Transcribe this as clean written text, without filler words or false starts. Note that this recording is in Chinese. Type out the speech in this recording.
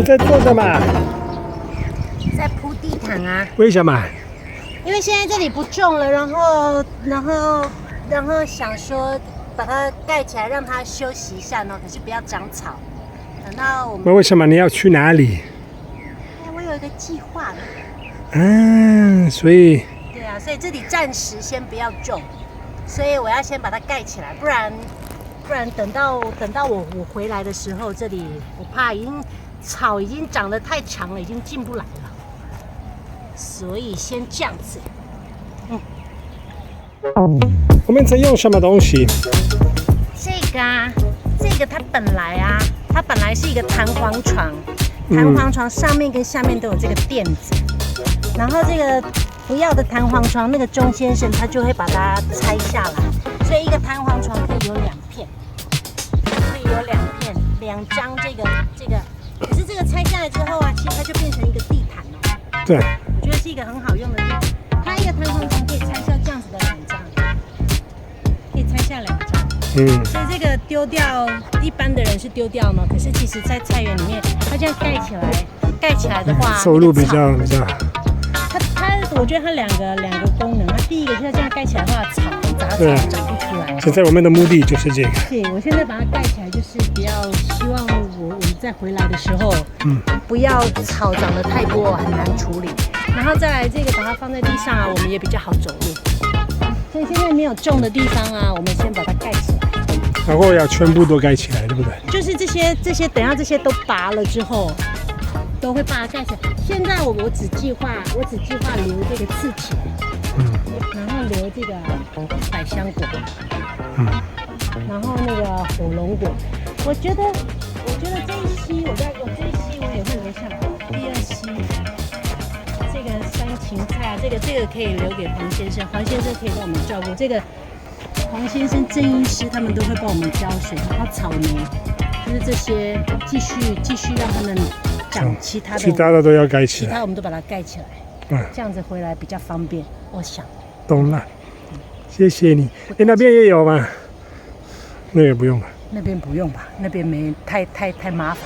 在做什么？在铺地毯啊。为什么？因为现在这里不种了，然后想说把它盖起来，让它休息一下呢。可是不要长草。等到我们，那为什么你要去哪里？我有一个计划的。所以对啊，所以这里暂时先不要种，所以我要先把它盖起来，不然等到我回来的时候，这里我怕草已经长得太长了，已经进不来了，所以先这样子。我们在用什么东西？这个它本来是一个弹簧床，弹簧床上面跟下面都有这个垫子，然后这个不要的弹簧床，那个钟先生他就会把它拆下来，所以一个弹簧床可以有2片，2张这个，可是这个拆下来之后啊，其实它就变成一个地毯了。对，我觉得是一个很好用的地毯。它一个弹簧床可以拆下这样子的2张，可以拆下2张。所以这个丢掉，一般的人是丢掉嘛。可是其实，在菜园里面，它这样盖起来的话，收入比较好。我觉得它两个功能。它第一个就是这样盖起来的话，草杂草长不出来。现在我们的目的就是这个。对，我现在把它盖起来，就是比较希望我们再回来的时候，不要草长得太多，很难处理。然后再来这个把它放在地上啊，我们也比较好走路。所以现在没有种的地方啊，我们先把它盖起来。然后要全部都盖起来，对不对？就是这些，等下这些都拔了之后，都会把它盖起来。现在我只计划留这个刺茄，然后留这个百香果，然后那个火龙果。我觉得这一期我也会留下来。第2期这个山芹菜啊，这个可以留给黄先生，黄先生可以帮我们照顾这个。黄先生、郑医师他们都会帮我们浇水，然后草莓就是这些，继续让他们长其他的都要盖起来，其他我们都把它盖起来，这样子回来比较方便。我想，懂了，谢谢你。那边也有吗？那也不用了。那边不用吧，那边没太麻烦。